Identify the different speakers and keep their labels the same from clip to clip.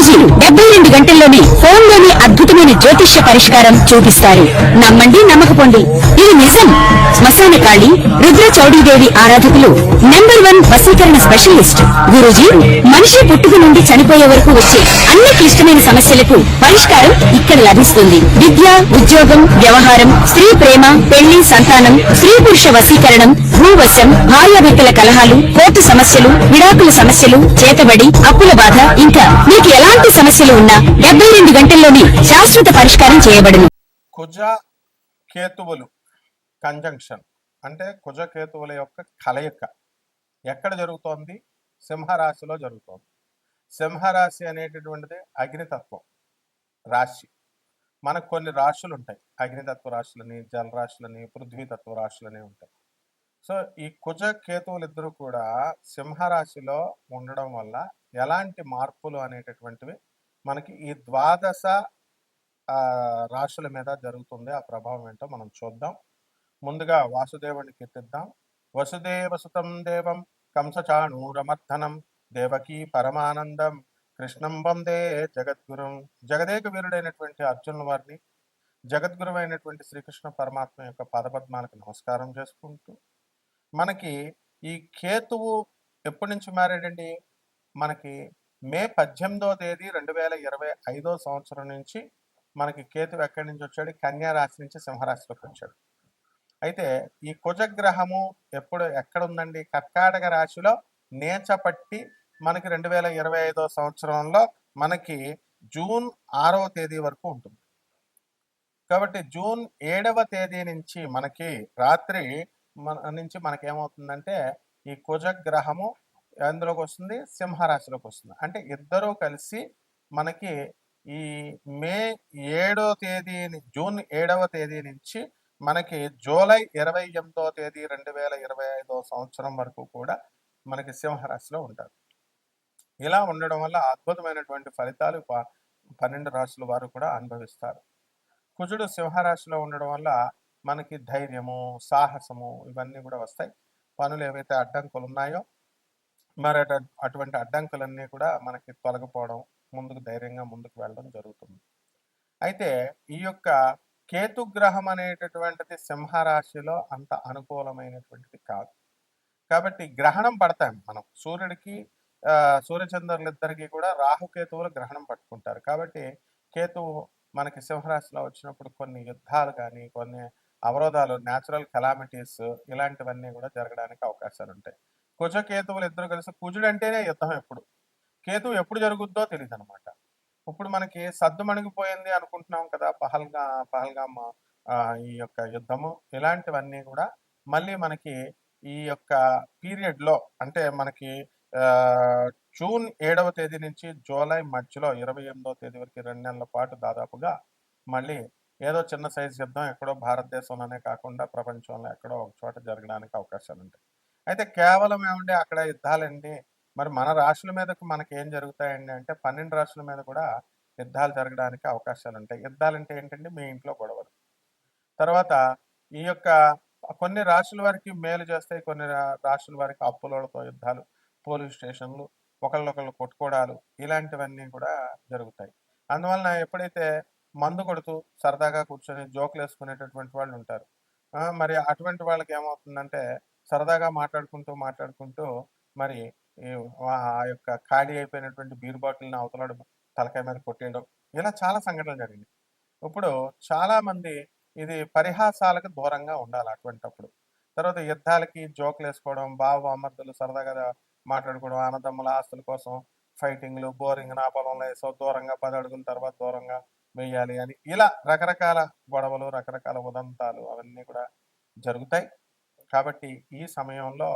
Speaker 1: గురూజీ 72 గంటల్లోనే ఫోన్ లోని అద్భుతమైన జ్యోతిష్య పరిష్కారం చూపిస్తారు. నమ్మండి, నమ్మకపోండి, ఇది నిజం. శ్మశాన కాళి రుద్ర చౌడీదేవి ఆరాధకులు నంబర్ 1 వశీకరణ స్పెషలిస్ట్. గురూజీ మనిషి పుట్టుక నుండి చనిపోయే వరకు వచ్చే అన్ని క్లిష్టమైన సమస్యలకు పరిష్కారం ఇక్కడ లభిస్తుంది. విద్య, ఉద్యోగం, వ్యవహారం, స్త్రీ ప్రేమ, పెళ్లి, సంతానం, స్త్రీ పురుష వశీకరణం, భూవశం, భార్యాభర్తల కలహాలు, కోర్టు సమస్యలు, విడాకుల సమస్యలు, చేతబడి, అప్పుల బాధ, ఇంకా మీకు ఎలాంటి సమస్యలు ఉన్నా 72 గంటల్లోనే శాశ్వత పరిష్కారం చేయబడును.
Speaker 2: కుజ కేతువులు కంజంక్షన్ అంటే కుజ కేతువుల యొక్క కలయిక ఎక్కడ జరుగుతోంది? సింహరాశిలో జరుగుతోంది. సింహరాశి అనేటటువంటిది అగ్నితత్వం రాశి. మనకు కొన్ని రాశులు ఉంటాయి, అగ్నితత్వ రాశులని, జలరాశులని, పృథ్వీతత్వ రాశులని ఉంటాయి. సో ఈ కుజ కేతువులు ఇద్దరు కూడా సింహరాశిలో ఉండడం వల్ల ఎలాంటి మార్పులు అనేటటువంటివి మనకి ఈ ద్వాదశ రాశుల మీద జరుగుతుంది. ఆ ప్రభావం ఏంటో మనం చూద్దాం. ముందుగా వాసుదేవుని కీర్తిద్దాం. వసుదేవసుతం దేవం కంసచాణూరమర్ధనం దేవకీ పరమానందం కృష్ణం వందే జగద్గురుం. జగదేక వీరుడైనటువంటి అర్జునుల వారిని, జగద్గురువైనటువంటి శ్రీకృష్ణ పరమాత్మ యొక్క పాదపద్మాలకు నమస్కారం చేసుకుంటూ, మనకి ఈ కేతువు ఎప్పటి నుంచి మారాడండి? మనకి మే 18వ తేదీ 2025 సంవత్సరం నుంచి మనకి కేతువు ఎక్కడి నుంచి వచ్చాడు? కన్యా రాశి నుంచి సింహరాశిలోకి వచ్చాడు. అయితే ఈ కుజగ్రహము ఎక్కడ ఉందండి? కర్కాటక రాశిలో నేచపట్టి మనకి 2025 సంవత్సరంలో మనకి జూన్ 6వ తేదీ వరకు ఉంటుంది. కాబట్టి జూన్ 7వ తేదీ నుంచి మనకి రాత్రి నుంచి మనకేమవుతుందంటే ఈ కుజగ్రహము ఎందులోకి వస్తుంది? సింహరాశిలోకి వస్తుంది. అంటే ఇద్దరూ కలిసి మనకి ఈ మే 7వ తేదీ, జూన్ 7వ తేదీ నుంచి మనకి జూలై 28వ తేదీ 2025 సంవత్సరం వరకు కూడా మనకి సింహరాశిలో ఉంటారు. ఇలా ఉండడం వల్ల అద్భుతమైనటువంటి ఫలితాలు 12 రాశుల వారు కూడా అనుభవిస్తారు. కుజుడు సింహరాశిలో ఉండడం వల్ల మనకి ధైర్యము, సాహసము ఇవన్నీ కూడా వస్తాయి. పనులు ఏవైతే అడ్డంకులు ఉన్నాయో మరి అటువంటి అడ్డంకులన్నీ కూడా మనకి తొలగిపోవడం, ముందుకు ధైర్యంగా ముందుకు వెళ్ళడం జరుగుతుంది. అయితే ఈ యొక్క కేతుగ్రహం అనేటటువంటిది సింహరాశిలో అంత అనుకూలమైనటువంటిది కాదు. కాబట్టి గ్రహణం పడతాం మనం. సూర్యుడికి సూర్యచంద్రులిద్దరికీ కూడా రాహుకేతువులు గ్రహణం పట్టుకుంటారు. కాబట్టి కేతువు మనకి సింహరాశిలో వచ్చినప్పుడు కొన్ని యుద్ధాలు కానీ, కొన్ని అవరోధాలు, న్యాచురల్ కెలామిటీస్ ఇలాంటివన్నీ కూడా జరగడానికి అవకాశాలు ఉంటాయి. కుజ కేతువులు ఇద్దరు కలిసి, కుజుడు అంటేనే యుద్ధం. కేతువు ఎప్పుడు జరుగుద్దో తెలియదు అనమాట. ఇప్పుడు మనకి సద్దు మణిగిపోయింది అనుకుంటున్నాం కదా, పహల్గామ్ ఈ యొక్క యుద్ధము, ఇలాంటివన్నీ కూడా మళ్ళీ మనకి ఈ యొక్క పీరియడ్లో అంటే మనకి జూన్ 7వ తేదీ నుంచి జూలై మధ్యలో 28వ తేదీ వరకు 2 నెలల పాటు దాదాపుగా మళ్ళీ ఏదో చిన్న సైజు యుద్ధం ఎక్కడో భారతదేశంలోనే కాకుండా ప్రపంచంలో ఎక్కడో ఒక చోట జరగడానికి అవకాశాలు ఉంటాయి. అయితే కేవలం ఏమండి అక్కడ యుద్ధాలండి, మరి మన రాశుల మీదకు మనకి ఏం జరుగుతాయండి అంటే 12 రాశుల మీద కూడా యుద్ధాలు జరగడానికి అవకాశాలు ఉంటాయి. యుద్ధాలంటే ఏంటంటే మీ ఇంట్లో గొడవలు. తర్వాత ఈ యొక్క కొన్ని రాశుల వారికి మేలు చేస్తాయి, కొన్ని రాశుల వారికి అప్పులతో యుద్ధాలు, పోలీస్ స్టేషన్లు, ఒకళ్ళొకళ్ళు కొట్టుకోవడాలు, ఇలాంటివన్నీ కూడా జరుగుతాయి. అందువలన ఎప్పుడైతే మందు కొడుతూ సరదాగా కూర్చొని జోకులు వేసుకునేటటువంటి వాళ్ళు ఉంటారు, మరి అటువంటి వాళ్ళకి ఏమవుతుందంటే సరదాగా మాట్లాడుకుంటూ మరి ఆ యొక్క ఖాళీ అయిపోయినటువంటి బీర్ బాటిల్ని అవతల తలకాయ మీద కొట్టేయడం, ఇలా చాలా సంఘటనలు జరిగినాయి. ఇప్పుడు చాలామంది ఇది పరిహాసాలకు దూరంగా ఉండాలి అటువంటిప్పుడు. తర్వాత యుద్ధాలకి జోకులు వేసుకోవడం, బామర్దులు సరదాగా మాట్లాడుకోవడం, అన్నదమ్ముల ఆస్తుల కోసం ఫైటింగ్లు, బోరింగ్, నా పొలంలో వేసో దూరంగా 10 అడుగుల తర్వాత దూరంగా వేయాలి అని, ఇలా రకరకాల గొడవలు, రకరకాల ఉదంతాలు అవన్నీ కూడా జరుగుతాయి. కాబట్టి ఈ సమయంలో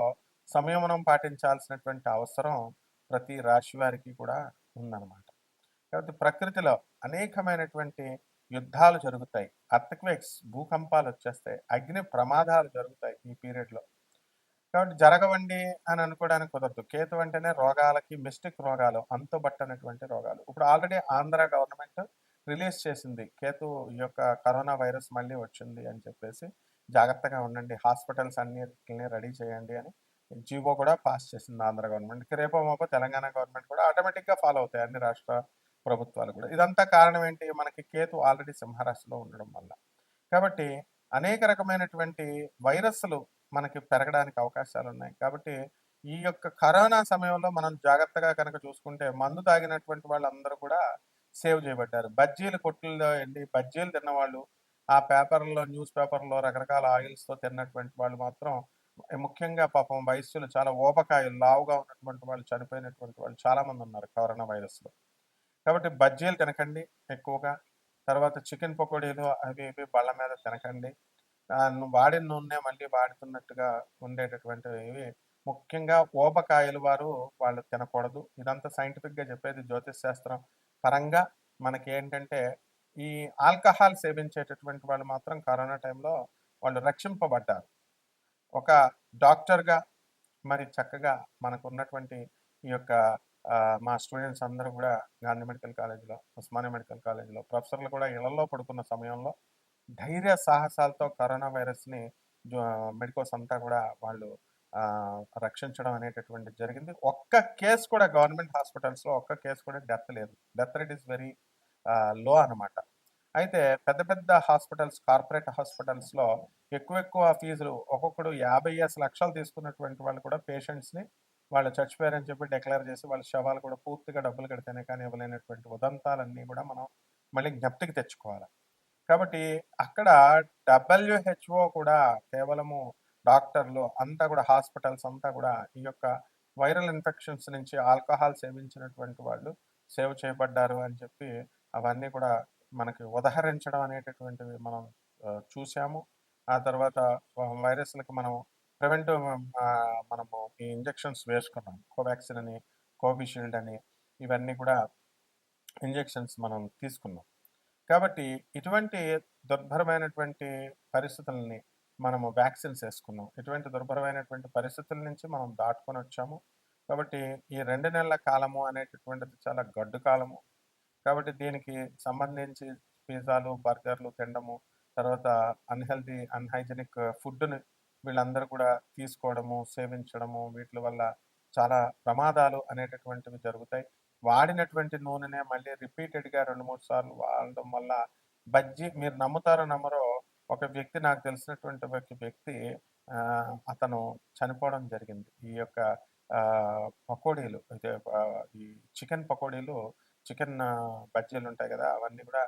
Speaker 2: సంయమనం పాటించాల్సినటువంటి అవసరం ప్రతి రాశి వారికి కూడా ఉందన్నమాట. కాబట్టి ప్రకృతిలో అనేకమైనటువంటి యుద్ధాలు జరుగుతాయి, అర్త్క్వేక్స్, భూకంపాలు వచ్చేస్తాయి, అగ్ని ప్రమాదాలు జరుగుతాయి ఈ పీరియడ్లో. కాబట్టి జరగవండి అని అనుకోవడానికి కుదరదు. కేతు అంటేనే రోగాలకి, మిస్టిక్ రోగాలు, అంతుబట్టనటువంటి రోగాలు. ఇప్పుడు ఆల్రెడీ ఆంధ్ర గవర్నమెంట్ రిలీజ్ చేసింది, కేతు ఈ యొక్క కరోనా వైరస్ మళ్ళీ వచ్చింది అని చెప్పేసి జాగ్రత్తగా ఉండండి, హాస్పిటల్స్ అన్నిటిని రెడీ చేయండి అని జీవో కూడా పాస్ చేసింది ఆంధ్ర గవర్నమెంట్. రేపో మాపో తెలంగాణ గవర్నమెంట్ కూడా ఆటోమేటిక్గా ఫాలో అవుతాయి అన్ని రాష్ట్ర ప్రభుత్వాలు కూడా. ఇదంతా కారణం ఏంటి? మనకి కేతు ఆల్రెడీ సింహరాశిలో ఉండడం వల్ల. కాబట్టి అనేక రకమైనటువంటి వైరస్లు మనకి పెరగడానికి అవకాశాలున్నాయి. కాబట్టి ఈ యొక్క కరోనా సమయంలో మనం జాగ్రత్తగా కనుక చూసుకుంటే మందు తాగినటువంటి వాళ్ళందరూ కూడా సేవ్ చేయబడ్డారు. బజ్జీల కొట్టుల్లో ఎళ్లి బజ్జీలు తిన్నవాళ్ళు, ఆ పేపర్‌లో న్యూస్ పేపర్‌లో రకరకాల ఆయిల్స్‌తో తిన్నటువంటి వాళ్ళు మాత్రం ముఖ్యంగా పాపం వయస్సులు చాలా ఊబకాయాలు లావుగా ఉన్నటువంటి వాళ్ళు చనిపోయినటువంటి వాళ్ళు చాలామందున్నారు కరోనా వైరస్‌లో. కాబట్టి బజ్జీలు తినకండి ఎక్కువగా. తర్వాత చికెన్ పకోడీలు అవి ఇవి బళ్ళ మీద తినకండి. వాడిన నూనె మళ్ళీ వాడుతున్నట్టుగా ఉండేటటువంటివి ముఖ్యంగా ఊబకాయలు వాళ్ళు తినకూడదు. ఇదంతా సైంటిఫిక్‌గా చెప్పేది జ్యోతిష్ శాస్త్రం పరంగా మనకేంటంటే, ఈ ఆల్కహాల్ సేవించేటటువంటి వాళ్ళు మాత్రం కరోనా టైంలో వాళ్ళు రక్షింపబడ్డారు. ఒక డాక్టర్‌గా మరి చక్కగా మనకున్నటువంటి ఈ యొక్క మా స్టూడెంట్స్ అందరూ కూడా గాంధీ మెడికల్ కాలేజ్‌లో, ఉస్మానియా మెడికల్ కాలేజ్‌లో ప్రొఫెసర్లు కూడా ఇళ్లల్లో పడుకున్న సమయంలో ధైర్య సాహసాలతో కరోనా వైరస్‌ని మెడికోస్ అంతా కూడా వాళ్ళు రక్షించడం అనేటటువంటిది జరిగింది. ఒక్క కేస్ కూడా గవర్నమెంట్ హాస్పిటల్స్‌లో ఒక్క కేస్ కూడా డెత్ లేదు. Death rate is very low అనమాట. అయితే పెద్ద పెద్ద హాస్పిటల్స్, కార్పొరేట్ హాస్పిటల్స్‌లో ఎక్కువ ఫీజులు ఒక్కొక్కడు 50 లక్షలు తీసుకున్నటువంటి వాళ్ళు కూడా పేషెంట్స్‌ని వాళ్ళు చచ్చిపోయారని చెప్పి డిక్లేర్ చేసి వాళ్ళ శవాలు కూడా పూర్తిగా డబ్బులు కడితేనే కానీ ఇవ్వలేనటువంటి ఉదంతాలన్నీ కూడా మనం మళ్ళీ జ్ఞప్తికి తెచ్చుకోవాలి. కాబట్టి అక్కడ WHO కూడా కేవలము డాక్టర్లు అంతా కూడా హాస్పిటల్స్ అంతా కూడా ఈ యొక్క వైరల్ ఇన్ఫెక్షన్స్ నుంచి ఆల్కహాల్ సేవించినటువంటి వాళ్ళు సేవ్ చేయబడ్డారు అని చెప్పి అవన్నీ కూడా మనకి ఉదహరించడం అనేటటువంటివి మనం చూసాము. ఆ తర్వాత వైరస్‌లకి మనం ప్రివెంటివ్ మనము ఈ ఇంజెక్షన్స్ వేసుకున్నాం. కోవాక్సిన్ అని, కోవిషీల్డ్ అని ఇవన్నీ కూడా ఇంజెక్షన్స్ మనం తీసుకున్నాం. కాబట్టి ఇటువంటి దుర్భరమైనటువంటి పరిస్థితులని మనము వ్యాక్సిన్స్ వేసుకున్నాం. ఇటువంటి దుర్భరమైనటువంటి పరిస్థితుల నుంచి మనం దాటుకొనొచ్చాము. కాబట్టి ఈ 2 నెలల కాలము అనేటటువంటిది చాలా గడ్డు కాలము. కాబట్టి దీనికి సంబంధించి పిజ్జాలు, బర్గర్‌లు తినడము, తర్వాత అన్‌హైజీనిక్ ఫుడ్‌ని వీళ్ళందరూ కూడా తీసుకోవడము, సేవించడము వీట్లి వల్ల చాలా ప్రమాదాలు అనేటటువంటివి జరుగుతాయి. వాడినటువంటి నూనెనే మళ్ళీ రిపీటెడ్‌గా 2, 3 సార్లు వాడడం వల్ల మీరు నమ్ముతారో నమ్మరో ఒక వ్యక్తి నాకు తెలిసినటువంటి ఒక వ్యక్తి అతను చనిపోవడం జరిగింది. ఈ యొక్క పకోడీలు అయితే ఈ చికెన్ పకోడీలు, చికెన్ బజ్జీలుంటాయి గదా! అవన్నీ కూడా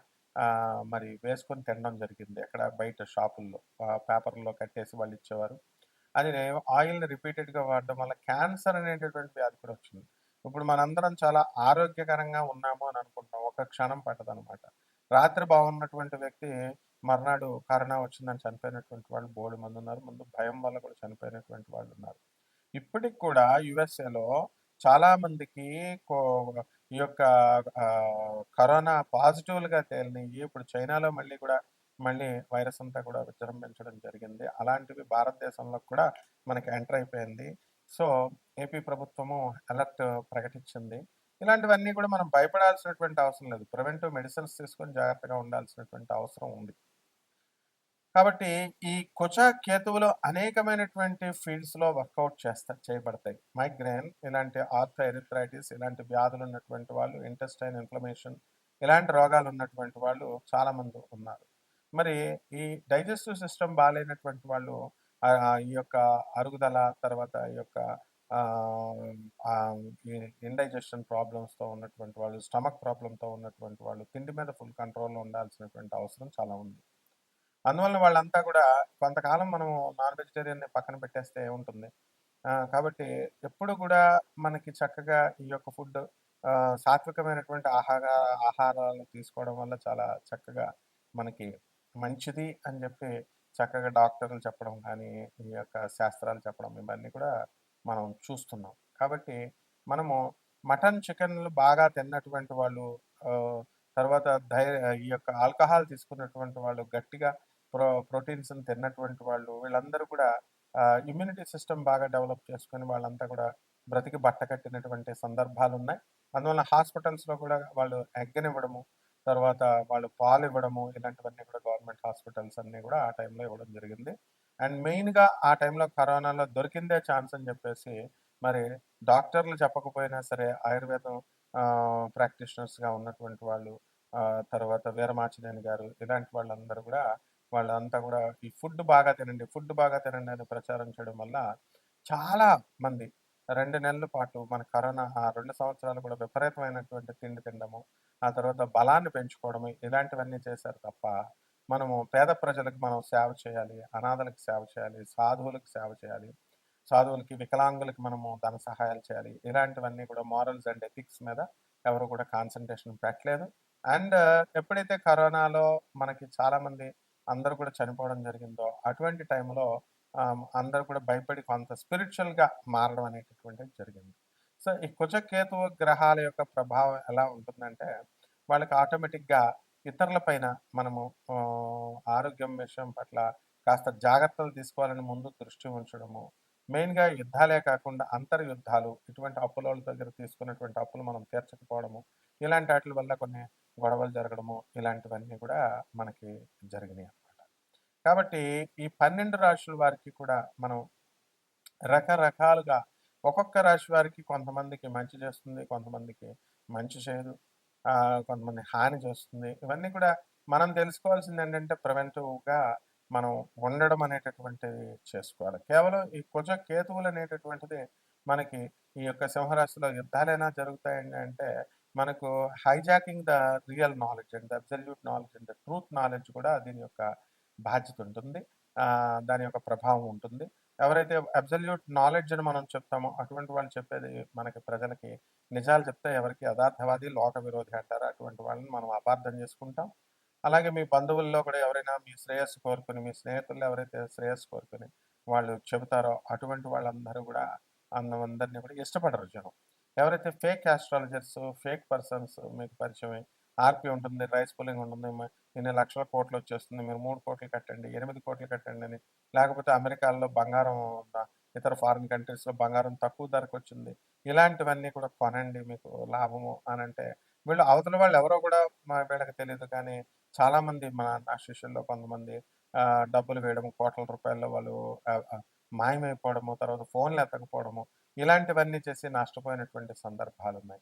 Speaker 2: మరి వేసుకొని తినడం జరిగింది. ఎక్కడ బయట షాపుల్లో పేపర్‌లో కట్టేసి వాళ్ళిచ్చేవారు. అది ఆయిల్‌ని రిపీటెడ్‌గా వాడడం వల్ల క్యాన్సర్ అనేటటువంటి వ్యాధి కూడా వచ్చింది. ఇప్పుడు మనందరం చాలా ఆరోగ్యకరంగా ఉన్నాము అని అనుకుంటాం. ఒక క్షణం పట్టదనమాట. రాత్రి బాగున్నటువంటి వ్యక్తి మర్నాడు కరోనా వచ్చిందని చనిపోయినటువంటి వాళ్ళు బోలెడుమందున్నారు. ముందు భయం వల్ల కూడా చనిపోయినటువంటి వాళ్ళున్నారు. ఇప్పటికి కూడా యూఎస్ఏలో చాలా మందికి కో ఈ యొక్క కరోనా పాజిటివ్‌లుగా తేలినయి. ఇప్పుడు చైనాలో మళ్ళీ వైరస్ అంతా కూడా విజృంభించడం జరిగింది. అలాంటివి భారతదేశంలో కూడా మనకి ఎంటర్ అయిపోయింది. సో, ఏపీ ప్రభుత్వము అలర్ట్ ప్రకటించింది. ఇలాంటివన్నీ కూడా మనం భయపడాల్సినటువంటి అవసరం లేదు. ప్రివెంటివ్ మెడిసిన్స్ తీసుకొని జాగ్రత్తగా ఉండాల్సినటువంటి అవసరం ఉంది. కాబట్టి ఈ కుజ, కేతువులు అనేకమైనటువంటి ఫీల్డ్స్‌లో వర్కౌట్ చేయబడతాయి. మైగ్రేన్, ఇలాంటి ఆర్థోఎరిథ్రైటిస్ ఇలాంటి వ్యాధులు ఉన్నటువంటి వాళ్ళు, ఇంటెస్టైన్ ఇన్‌ఫ్లమేషన్ ఇలాంటి రోగాలు ఉన్నటువంటి వాళ్ళు చాలామంది ఉన్నారు. మరి ఈ డైజెస్టివ్ సిస్టమ్ బాలేనటువంటి వాళ్ళు ఈ యొక్క అరుగుదల, తర్వాత ఈ యొక్క ఆహ్, ఆహ్, ఈ ఇండైజెషన్ ప్రాబ్లమ్స్‌తో ఉన్నటువంటి వాళ్ళు, స్టమక్ ప్రాబ్లమ్‌తో ఉన్నటువంటి వాళ్ళు తిండి మీద ఫుల్ కంట్రోల్‌లో ఉండాల్సినటువంటి అవసరం చాలా ఉంది. అందువలన వాళ్ళంతా కూడా కొంతకాలం మనము నాన్ వెజిటేరియన్‌ని పక్కన పెట్టేస్తే ఉంటుంది. కాబట్టి ఎప్పుడు కూడా మనకి చక్కగా ఈ యొక్క ఫుడ్ సాత్వికమైనటువంటి ఆహారాలు తీసుకోవడం వల్ల చాలా చక్కగా మనకి మంచిది అని చెప్పి చక్కగా డాక్టర్లు చెప్పడం కానీ, ఈ యొక్క శాస్త్రాలు చెప్పడం ఇవన్నీ కూడా మనం చూస్తున్నాం. కాబట్టి మనము మటన్, చికెన్‌లు బాగా తిన్నటువంటి వాళ్ళు, తర్వాత ఈ యొక్క ఆల్కహాల్ తీసుకున్నటువంటి వాళ్ళు, గట్టిగా ప్రోటీన్స్‌ని తిన్నటువంటి వాళ్ళు వీళ్ళందరూ కూడా ఇమ్యూనిటీ సిస్టమ్ బాగా డెవలప్ చేసుకొని వాళ్ళంతా కూడా బ్రతికి బట్ట కట్టినటువంటి సందర్భాలున్నాయి. అందువల్ల హాస్పిటల్స్‌లో కూడా వాళ్ళు ఎగ్గనివ్వడము, తర్వాత వాళ్ళు పాలివ్వడము ఇలాంటివన్నీ కూడా గవర్నమెంట్ హాస్పిటల్స్ అన్నీ కూడా ఆ టైంలో ఇవ్వడం జరిగింది. అండ్ మెయిన్‌గా ఆ టైంలో కరోనాలో దొరికిందే ఛాన్స్ అని చెప్పేసి మరి డాక్టర్లు చెప్పకపోయినా సరే ఆయుర్వేదం ప్రాక్టీషనర్స్గా ఉన్నటువంటి వాళ్ళు, తర్వాత వీరమాచినేని గారు, ఇలాంటి వాళ్ళందరూ కూడా వాళ్ళంతా కూడా ఈ ఫుడ్ బాగా తినండి, ఫుడ్ బాగా తినండి అని ప్రచారం చేయడం వల్ల చాలా మంది 2 నెలల పాటు మన కరోనా ఆ 2 సంవత్సరాలు కూడా విపరీతమైనటువంటి తిండి తినడము, ఆ తర్వాత బలాన్ని పెంచుకోవడము, ఇలాంటివన్నీ చేశారు తప్ప మనము పేద ప్రజలకు మనం సేవ చేయాలి, అనాథలకు సేవ చేయాలి, సాధువులకు సేవ చేయాలి, సాధువులకి, వికలాంగులకి మనము ధన సహాయాలు చేయాలి, ఇలాంటివన్నీ కూడా మారల్స్ అండ్ ఎథిక్స్ మీద ఎవరు కూడా కాన్సన్ట్రేషన్ పెట్టలేదు. అండ్ ఎప్పుడైతే కరోనాలో మనకి చాలామంది అందరూ కూడా చనిపోవడం జరిగిందో అటువంటి టైంలో అందరూ కూడా భయపడి కొంత స్పిరిచువల్‌గా మారడం అనేటటువంటిది జరిగింది. సో, ఈ కుజ, కేతువు గ్రహాల యొక్క ప్రభావం ఎలా ఉంటుందంటే, వాళ్ళకి ఆటోమేటిక్‌గా ఇతరుల పైన మనము ఆరోగ్యం విషయం పట్ల కాస్త జాగ్రత్తలు తీసుకోవాలని ముందు దృష్టి ఉంచడము. మెయిన్‌గా యుద్ధాలే కాకుండా అంతర్యుద్ధాలు, ఇటువంటి అప్పులోళ్ళ దగ్గర తీసుకున్నటువంటి అప్పులు మనం తీర్చకపోవడము, ఇలాంటి ఆటిల వల్ల కొన్ని గొడవలు జరగడము, ఇలాంటివన్నీ కూడా మనకి జరిగినాయన్నమాట. కాబట్టి ఈ 12 రాశుల వారికి కూడా మనం రకరకాలుగా ఒక్కొక్క రాశి వారికి కొంతమందికి మంచి చేస్తుంది, కొంతమందికి మంచి చేయదు. కొంతమంది హాని చేస్తుంది. ఇవన్నీ కూడా మనం తెలుసుకోవాల్సిందేంటంటే ప్రివెంటివ్‌గా మనం ఉండడం అనేటటువంటిది చేసుకోవాలి. కేవలం ఈ కుజ, కేతువులనేటటువంటిది మనకి ఈ యొక్క సింహరాశిలో యుద్ధాలైనా జరుగుతాయండి అంటే, మనకు hijacking the real knowledge and the absolute knowledge and the truth knowledge కూడా దీని యొక్క బాధ్యత ఉంటుంది. దాని యొక్క ప్రభావం ఉంటుంది. ఎవరైతే అబ్సల్యూట్ నాలెడ్జ్ అని మనం చెప్తామో అటువంటి వాళ్ళు చెప్పేది మనకి ప్రజలకి నిజాలు చెప్తే ఎవరికి యథార్థవాది, లోక విరోధి అంటారు. అటువంటి వాళ్ళని మనం అపార్థం చేసుకుంటాం. అలాగే మీ బంధువుల్లో కూడా ఎవరైనా మీ శ్రేయస్సు కోరుకొని, మీ స్నేహితుల్లో ఎవరైతే శ్రేయస్సు కోరుకొని వాళ్ళు చెబుతారో అటువంటి వాళ్ళందరూ కూడా అందరిని కూడా ఇష్టపడరు జనం. ఎవరైతే ఫేక్ ఆస్ట్రాలజర్స్, ఫేక్ పర్సన్స్ మీకు పరిచయమై ఆర్‌పి ఉంటుంది, రైస్ పుల్లింగ్ ఉంటుంది, ఇన్ని లక్షల కోట్లు వచ్చేస్తుంది, మీరు 3,00,00,000 కట్టండి, 8,00,00,000 కట్టండి అని, లేకపోతే అమెరికాలో బంగారం ఇతర ఫారిన్ కంట్రీస్‌లో బంగారం తక్కువ ధరకొచ్చింది. ఇలాంటివన్నీ కూడా కొనండి మీకు లాభము అనంటే, వీళ్ళు అవతల వాళ్ళు ఎవరో కూడా వీళ్ళకి తెలీదు కానీ చాలామంది నా శిష్యుల్లో కొంతమంది డబ్బులు వేయడం, కోట్ల రూపాయల్లో వాళ్ళు మాయమైపోవడము, తర్వాత ఫోన్‌లు ఎత్తకపోవడము, ఇలాంటివన్నీ చేసి నష్టపోయినటువంటి సందర్భాలున్నాయి.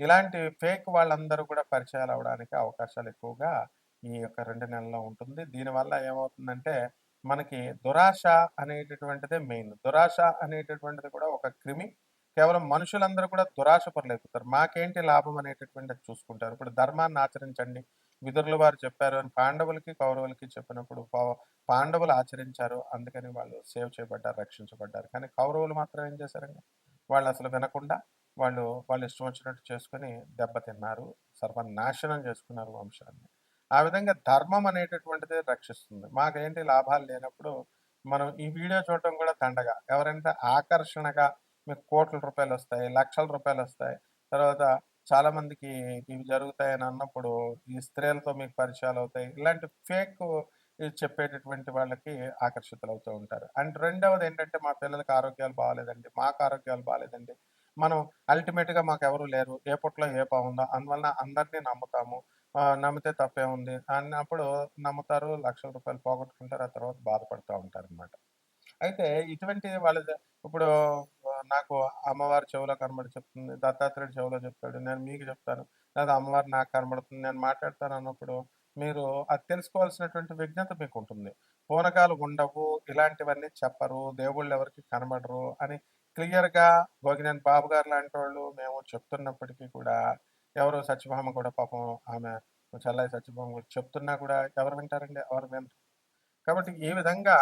Speaker 2: ఇలాంటి ఫేక్ వాళ్ళందరూ కూడా పరిచయాలవ్వడానికి అవకాశాలు ఎక్కువగా ఈ యొక్క 2 నెలల్లో ఉంటుంది. దీనివల్ల ఏమవుతుందంటే, మనకి దురాశ అనేటటువంటిదే మెయిన్. దురాశ అనేటటువంటిది కూడా ఒక క్రిమి. కేవలం మనుషులందరూ కూడా దురాశ పరులైపోతారు. మాకేంటి లాభం అనేటటువంటిది చూసుకుంటారు. ఇప్పుడు ధర్మాన్ని ఆచరించండి. విదురుల వారు చెప్పారు అని పాండవులకి, కౌరవులకి చెప్పినప్పుడు పాండవులు ఆచరించారు. అందుకని వాళ్ళు సేవ్ చేయబడ్డారు, రక్షించబడ్డారు. కానీ కౌరవులు మాత్రం ఏం చేశారండి? వాళ్ళసలు వినకుండా వాళ్ళ ఇష్టం వచ్చినట్టు చేసుకొని దెబ్బతిన్నారు. సర్వనాశనం చేసుకున్నారు వంశాన్ని. ఆ విధంగా ధర్మం అనేటటువంటిది రక్షిస్తుంది. మాకేంటి లాభాలు లేనప్పుడు మనం ఈ వీడియో చూడటం కూడా దండగ. ఎవరైనా ఆకర్షణగా మీకు కోట్ల రూపాయలొస్తాయి, లక్షల రూపాయలొస్తాయి. తర్వాత చాలామందికి ఇవి జరుగుతాయని అన్నప్పుడు ఈ స్త్రీలతో మీకు పరిచయాలవుతాయి. ఇలాంటి ఫేక్ చెప్పేటటువంటి వాళ్ళకి ఆకర్షితులవుతూ ఉంటారు. అండ్ రెండవదేంటంటే మా పిల్లలకి ఆరోగ్యాలు బాలేదండి, మాకు ఆరోగ్యాలు బాలేదండి. మనం అల్టిమేట్‌గా మాకెవరు లేరు. ఏ పుట్టలో ఏ పావుందో అందువలన అందరిని నమ్ముతాము. నమ్మితే తప్పేముంది అన్నప్పుడు నమ్ముతారు. లక్షల రూపాయలు పోగొట్టుకుంటారు. ఆ తర్వాత బాధపడతా ఉంటారనమాట. అయితే ఇటువంటి వాళ్ళది ఇప్పుడు నాకు అమ్మవారు చెవిలో కనబడి చెప్తుంది. దత్తాత్రేయుడు చెవిలో చెప్తాడు. నేను మీకు చెప్తాను. లేదా అమ్మవారు నాకు కనబడుతుంది. నేను మాట్లాడతాను అన్నప్పుడు మీరు అది తెలుసుకోవాల్సినటువంటి విజ్ఞత మీకుంటుంది. పూనకాలు ఉండవు. ఇలాంటివన్నీ చెప్పరు. దేవుళ్ళు ఎవరికీ కనబడరు అని క్లియర్‌గా భోగినేని బాబు గారు లాంటోళ్ళు మేము చెప్తున్నప్పటికీ కూడా ఎవరు సత్యభామ కూడా పాపం ఆమె చెల్లాయి సత్యభామ కూడా చెప్తున్నా కూడా ఎవరు వింటారండి? ఎవరు వినరు. కాబట్టి ఈ విధంగా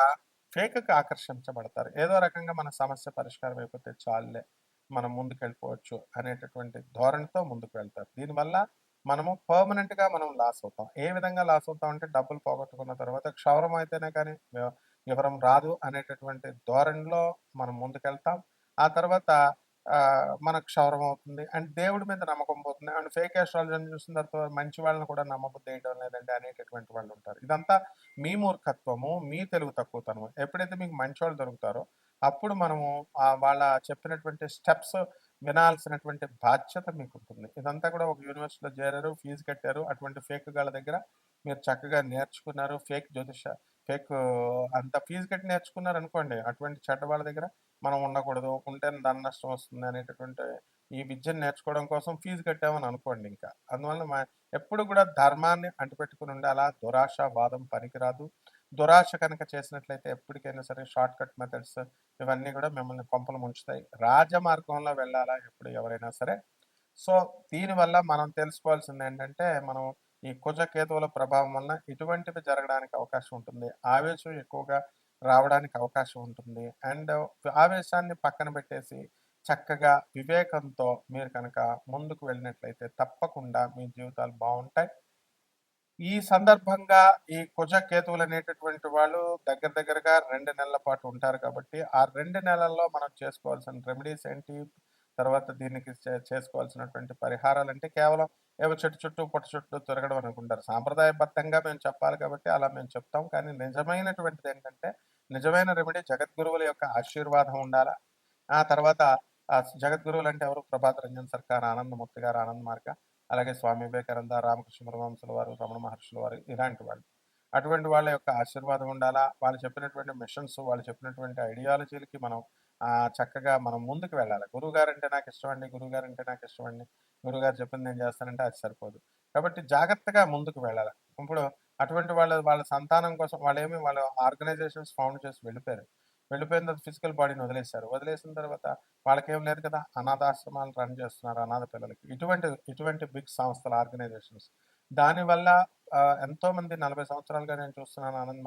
Speaker 2: ఫేక్‌కి ఆకర్షించబడతారు. ఏదో రకంగా మన సమస్య పరిష్కారం అయిపోతే చాలులే, మనం ముందుకెళ్ళిపోవచ్చు అనేటటువంటి ధోరణితో ముందుకు వెళ్తారు. దీనివల్ల మనము పర్మనెంట్‌గా మనం లాస్ అవుతాం. ఏ విధంగా లాస్ అవుతాం అంటే డబ్బులు పోగొట్టుకున్న తర్వాత క్షౌరం అయితేనే కానీ వివరం రాదు అనేటటువంటి ధోరణిలో మనం ముందుకెళ్తాం. ఆ తర్వాత మనకు క్షౌరం అవుతుంది. అండ్ దేవుడి మీద నమ్మకం పోతుంది. అండ్ ఫేక్ అస్ట్రాలజీని చూసిన తర్వాత మంచి వాళ్ళని కూడా నమ్మబుద్ధేయడం లేదండి అనేటటువంటి వాళ్ళుంటారు. ఇదంతా మీ మూర్ఖత్వము, మీ తెలివి తక్కువతనము. ఎప్పుడైతే మీకు మంచోళ్ళు దొరుకుతారో, అప్పుడు మనము వాళ్ళ చెప్పినటువంటి స్టెప్స్ వినాల్సినటువంటి బాధ్యత మీకుంటుంది. ఇదంతా కూడా ఒక యూనివర్సిటీలో చేరారు, ఫీజు కట్టారు. అటువంటి ఫేక్ గాళ్ళ దగ్గర మీరు చక్కగా నేర్చుకున్నారు. ఫేక్ అంత ఫీజు కట్టి నేర్చుకున్నారనుకోండి, అటువంటి చెడ్డ వాళ్ళ దగ్గర మనం ఉండకూడదు. ఉంటే ధన నష్టం వస్తుంది అనేటటువంటి ఈ విద్యను నేర్చుకోవడం కోసం ఫీజు కట్టామని అనుకోండి. ఇంకా అందువల్ల ఎప్పుడు కూడా ధర్మాన్ని అంటిపెట్టుకుని ఉండాలా. దురాశావాదం పనికిరాదు. దురాశ కనుక చేసినట్లయితే ఎప్పటికైనా సరే షార్ట్ కట్ మెథడ్స్ ఇవన్నీ కూడా మిమ్మల్ని కొంపలు ముంచుతాయి. రాజమార్గంలో వెళ్ళాలా ఎప్పుడు ఎవరైనా సరే. సో దీనివల్ల మనం తెలుసుకోవాల్సింది ఏంటంటే, మనం ఈ కుజ కేతువుల ప్రభావం వలన ఇటువంటివి జరగడానికి అవకాశం ఉంటుంది. ఆవేశం ఎక్కువగా రావడానికి అవకాశం ఉంటుంది. అండ్ ఆవేశాన్ని పక్కన పెట్టేసి చక్కగా వివేకంతో మీరు కనుక ముందుకు వెళ్ళినట్లయితే తప్పకుండా మీ జీవితాలు బాగుంటాయి. ఈ సందర్భంగా ఈ కుజ కేతువులు అనేటటువంటి వాళ్ళు దగ్గరగా 2 నెలల పాటు ఉంటారు కాబట్టి, ఆ 2 నెలల్లో మనం చేసుకోవాల్సిన రెమెడీస్ ఏంటి? తర్వాత దీనికి చేసుకోవాల్సినటువంటి పరిహారాలంటే కేవలం ఏవో చెట్టు చుట్టూ, పుట్ట చుట్టూ తిరగడం అనుకుంటారు. సాంప్రదాయబద్ధంగా మేము చెప్పాలి కాబట్టి అలా మేము చెప్తాం. కానీ నిజమైనటువంటిది ఏంటంటే, నిజమైన రెమెడీ జగద్గురువుల యొక్క ఆశీర్వాదం ఉండాలా. ఆ తర్వాత జగద్గురువులు అంటే ఎవరు? ప్రభాత్ రంజన్ సర్కార్, ఆనందమూర్తి గారు, ఆనంద్ మార్గ, అలాగే స్వామి వివేకానంద, రామకృష్ణ పరమహంసుల వారు, రమణ మహర్షుల వారు, ఇలాంటి వాళ్ళు. అటువంటి వాళ్ళ యొక్క ఆశీర్వాదం ఉండాలా. వాళ్ళు చెప్పినటువంటి మిషన్స్, వాళ్ళు చెప్పినటువంటి ఐడియాలజీలకి మనం చక్కగా మనం ముందుకు వెళ్ళాలి. గురువుగారంటే నాకు ఇష్టమండి, గురువుగారంటే నాకు ఇష్టమండి, గురువుగారు చెప్పింది నేను చేస్తానంటే అది సరిపోదు. కాబట్టి జాగ్రత్తగా ముందుకు వెళ్ళాలి. ఇప్పుడు అటువంటి వాళ్ళ సంతానం కోసం వాళ్ళ ఆర్గనైజేషన్స్ ఫౌండ్ చేసి వెళ్ళిపోయారు. వెళ్ళిపోయిన తర్వాత ఫిజికల్ బాడీని వదిలేశారు. వదిలేసిన తర్వాత వాళ్ళకేం లేదు కదా, అనాథాశ్రమాలు రన్ చేస్తున్నారు అనాథ పిల్లలకి. ఇటువంటి బిగ్ సంస్థలు, ఆర్గనైజేషన్స్. దానివల్ల ఎంతో మంది 40 సంవత్సరాలుగా నేను చూస్తున్నాను ఆనంద్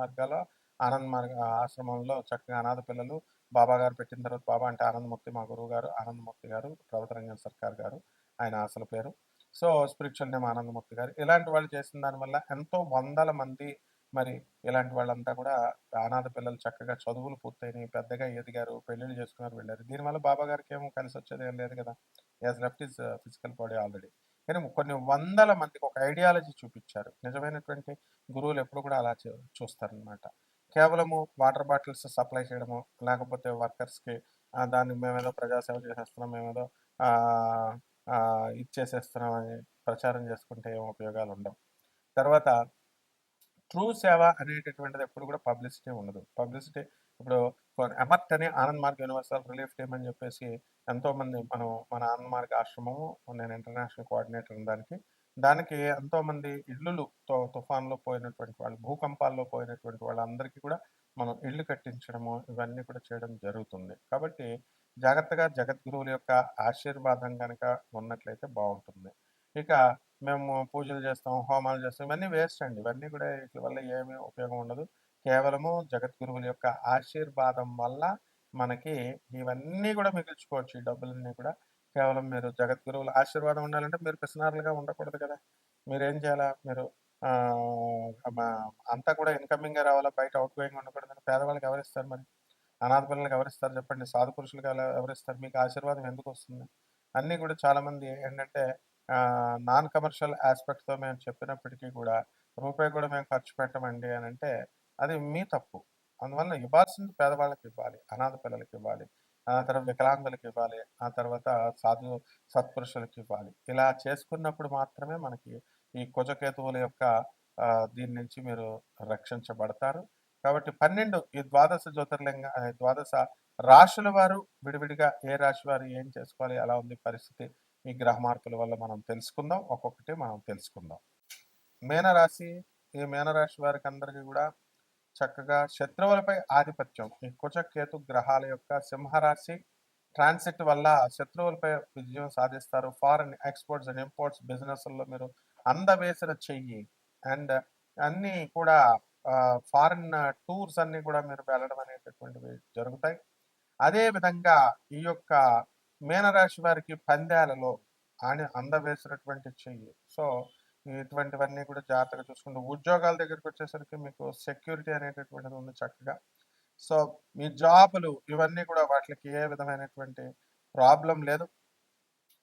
Speaker 2: మార్గ ఆశ్రమంలో చక్కగా అనాథ పిల్లలు బాబా గారు పెట్టిన తర్వాత, బాబా అంటే ఆనందమూర్తి, మా గురువు గారు ఆనందమూర్తి గారు, ప్రభతరంజన్ సర్కార్ గారు ఆయన అసలు పేరు. సో స్పిరిచువల్ నేమ్ ఆనందమూర్తి గారు. ఇలాంటి వాళ్ళు చేసిన దానివల్ల ఎంతో వందల మంది మరి ఇలాంటి వాళ్ళంతా కూడా అనాథ పిల్లలు చక్కగా చదువులు పూర్తయినాయి, పెద్దగా ఎదిగారు, పెళ్లిళ్ళు చేసుకున్నారు, వెళ్ళారు. దీనివల్ల బాబా గారికి ఏమో కలిసి వచ్చేది ఏం లేదు కదా. As left is physical body already. కానీ కొన్ని వందల మందికి ఒక ఐడియాలజీ చూపించారు. నిజమైనటువంటి గురువులు ఎప్పుడు కూడా అలా చూస్తారనమాట. కేవలము వాటర్ బాటిల్స్ సప్లై చేయడము, లేకపోతే వర్కర్స్కి దాన్ని మేమేదో ప్రజాసేవ చేసేస్తున్నాం, మేమేదో ఇచ్చేసేస్తున్నాం అని ప్రచారం చేసుకుంటే ఏం ఉపయోగాలు ఉండవు. తర్వాత ట్రూ సేవ అనేటటువంటిది ఎప్పుడు కూడా పబ్లిసిటీ ఉండదు. పబ్లిసిటీ ఇప్పుడు ఎమర్ట్ అని Anand Marg universal relief team అని చెప్పేసి ఎంతోమంది మన ఆనంద్ మార్గ్ ఆశ్రమము, నేను ఇంటర్నేషనల్ కోఆర్డినేటర్ దానికి ఎంతోమంది ఇళ్ళు తుఫాన్లో పోయినటువంటి వాళ్ళు, భూకంపాల్లో పోయినటువంటి వాళ్ళందరికీ కూడా మనం ఇళ్ళు కట్టించడము ఇవన్నీ కూడా చేయడం జరుగుతుంది. కాబట్టి జాగ్రత్తగా జగద్గురువుల యొక్క ఆశీర్వాదం కనుక ఉన్నట్లయితే బాగుంటుంది. ఇక మేము పూజలు చేస్తాం, హోమాలు చేస్తాం, ఇవన్నీ వేస్ట్ అండి. ఇవన్నీ కూడా వీటి వల్ల ఏమీ ఉపయోగం ఉండదు. కేవలము జగద్గురువుల యొక్క ఆశీర్వాదం వల్ల మనకి ఇవన్నీ కూడా మిగిల్చుకోవచ్చు. ఈ డబ్బులన్నీ కూడా కేవలం మీరు జగద్గురువుల ఆశీర్వాదం ఉండాలంటే మీరు పిసినారులుగా ఉండకూడదు కదా. మీరేం చేయాలా? మీరు అంతా కూడా ఇన్కమింగ్గా రావాలా, బయట అవుట్ గోయింగ్ ఉండకూడదని పేదవాళ్ళకి ఎవరిస్తారు మరి? అనాథ పిల్లలకి ఎవరిస్తారు చెప్పండి? సాధు పురుషులకి ఎవరిస్తారు? మీకు ఆశీర్వాదం ఎందుకు వస్తుంది? అన్నీ కూడా చాలామంది ఏంటంటే నాన్ కమర్షియల్ ఆస్పెక్ట్తో మేము చెప్పినప్పటికీ కూడా రూపాయి కూడా మేము ఖర్చు పెట్టమండి అని అంటే అది మీ తప్పు. అందువల్ల ఇవ్వాల్సింది పేదవాళ్ళకి ఇవ్వాలి, అనాథ పిల్లలకి ఇవ్వాలి, ఆ తర్వాత వికలాంగులకి ఇవ్వాలి, ఆ తర్వాత సత్పురుషులకి ఇవ్వాలి. ఇలా చేసుకున్నప్పుడు మాత్రమే మనకి ఈ కుజకేతువుల యొక్క దీని నుంచి మీరు రక్షించబడతారు. కాబట్టి 12 ఈ ద్వాదశ రాశుల వారు విడివిడిగా ఏ రాశి వారు ఏం చేసుకోవాలి, ఎలా ఉంది పరిస్థితి, ఈ గ్రహ మార్పుల వల్ల మనం తెలుసుకుందాం. ఒక్కొక్కటి మనం తెలుసుకుందాం. మీనరాశి, ఈ మీనరాశి వారికి అందరికీ కూడా చక్కగా శత్రువులపై ఆధిపత్యం, ఈ కుజ కేతు గ్రహాల యొక్క సింహరాశి ట్రాన్సిట్ వల్ల శత్రువులపై విజయం సాధిస్తారు. ఫారెన్ ఎక్స్పోర్ట్స్ అండ్ ఇంపోర్ట్స్ బిజినెస్లో మీరు అందవేసిన చెయ్యి అండ్ అన్నీ కూడా ఫారిన్ టూర్స్ అన్నీ కూడా మీరు వెళ్ళడం అనేటటువంటివి జరుగుతాయి. అదే విధంగా ఈ యొక్క మీనరాశి వారికి పందాలలో అందవేసినటువంటి చెయ్యి. సో ఇటువంటివన్నీ కూడా జాగ్రత్తగా చూసుకుంటూ ఉద్యోగాల దగ్గరికి వచ్చేసరికి మీకు సెక్యూరిటీ అనేటటువంటిది ఉంది చక్కగా. సో మీ జాబులు ఇవన్నీ కూడా వాటికి ఏ విధమైనటువంటి ప్రాబ్లం లేదు.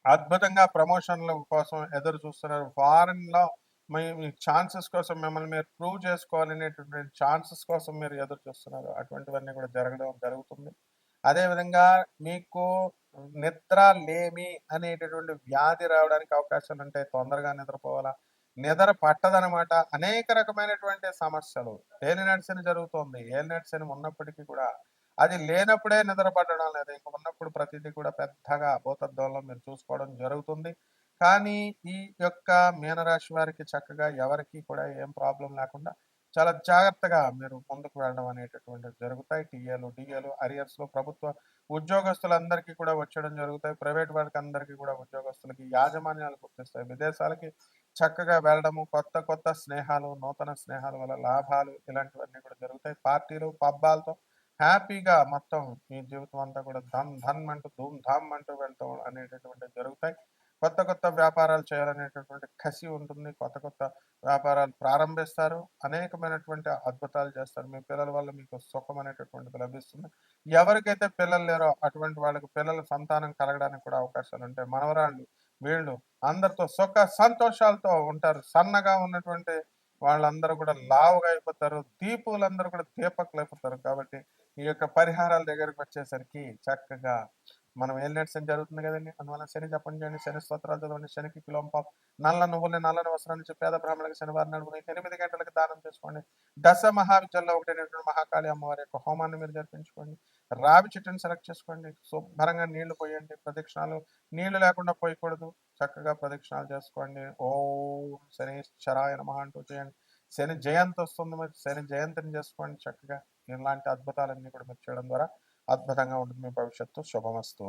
Speaker 2: అద్భుతంగా ప్రమోషన్ల కోసం ఎదురు చూస్తున్నారు. ఫారెన్లో మీ ఛాన్సెస్ కోసం మిమ్మల్ని మీరు ప్రూవ్ చేసుకోవాలనేటటువంటి ఛాన్సెస్ కోసం మీరు ఎదురు చూస్తున్నారు. అటువంటివన్నీ కూడా జరుగుతుంది. అదేవిధంగా మీకు నిద్ర లేమి అనేటటువంటి వ్యాధి రావడానికి అవకాశాలు ఉంటాయి. తొందరగా నిద్రపోవాలా, నిద్ర పట్టదనమాట. అనేక రకమైనటువంటి సమస్యలు ఏలినాటి శని జరుగుతోంది. ఏలినాటి శని ఉన్నప్పటికీ కూడా అది లేనప్పుడే నిద్ర పట్టడం లేదు. ఇంక ఉన్నప్పుడు ప్రతిదీ కూడా పెద్దగా భూతద్దంలో మీరు చూసుకోవడం జరుగుతుంది. కానీ ఈ యొక్క మీనరాశి వారికి చక్కగా ఎవరికీ కూడా ఏం ప్రాబ్లం లేకుండా చాలా జాగ్రత్తగా మీరు ముందుకు వెళ్ళడం అనేటటువంటివి జరుగుతాయి. టీఏలు, డీఏలు, అరియర్స్‌లో ప్రభుత్వ ఉద్యోగస్తులందరికీ కూడా వచ్చేయడం జరుగుతాయి. ప్రైవేట్ వాళ్ళకి అందరికీ కూడా ఉద్యోగస్తులకి యాజమాన్యాలు గుర్తిస్తాయి. విదేశాలకి చక్కగా వెళ్ళడము, కొత్త కొత్త స్నేహాలు, నూతన స్నేహాల వల్ల లాభాలు ఇలాంటివన్నీ కూడా జరుగుతాయి. పార్టీలు, పబ్బాలతో హ్యాపీగా మొత్తం మీ జీవితం అంతా కూడా ధన్ ధన్ అంటూ ధూమ్ ధామ్ అంటూ వెళ్తాం అనేటటువంటివి జరుగుతాయి. కొత్త కొత్త వ్యాపారాలు చేయాలనేటటువంటి కసి ఉంటుంది. కొత్త కొత్త వ్యాపారాలు ప్రారంభిస్తారు. అనేకమైనటువంటి అద్భుతాలు చేస్తారు. మీ పిల్లల వల్ల మీకు సుఖం అనేటటువంటిది లభిస్తుంది. ఎవరికైతే పిల్లలు లేరో అటువంటి వాళ్ళకి పిల్లల సంతానం కలగడానికి కూడా అవకాశాలు ఉంటాయి. మనవరాళ్ళు వీళ్ళు అందరితో సుఖ సంతోషాలతో ఉంటారు. సన్నగా ఉన్నటువంటి వాళ్ళందరూ కూడా లావుగా అయిపోతారు. దీపులందరూ కూడా దీపకులు అయిపోతారు. కాబట్టి ఈ యొక్క పరిహారాల దగ్గరికి వచ్చేసరికి చక్కగా మనం ఏలినాటి శని జరుగుతుంది కదండి. అందువల్ల శని జపం చేయండి, శని స్తోత్రాలు చదవండి, శనికి కిలోంపావు నల్ల నువ్వుల్ని, నల్లని వస్త్రాన్ని ఇచ్చి పేద బ్రాహ్మణులకు శనివారం నడుముని 8 గంటలకు దానం చేసుకోండి. దశ మహావిద్యల్లో ఒకటైనటువంటి మహాకాళి అమ్మవారి యొక్క హోమాన్ని మీరు జరిపించుకోండి. రావి చెట్టుని సెలెక్ట్ చేసుకోండి. శుభ్రంగా నీళ్లు పోయండి. ప్రదక్షిణాలు నీళ్లు లేకుండా పోయకూడదు. చక్కగా ప్రదక్షిణాలు చేసుకోండి. ఓం శనీశ్వరాయ నమః అంటూ చేయండి. శని జయంతి వస్తుంది, మరి శని జయంతిని చేసుకోండి. చక్కగా ఇలాంటి అద్భుతాలన్నీ కూడా మీరు చేయడం ద్వారా అద్భుతంగా ఉంటుంది. మీ భవిష్యత్తు శుభమస్తు.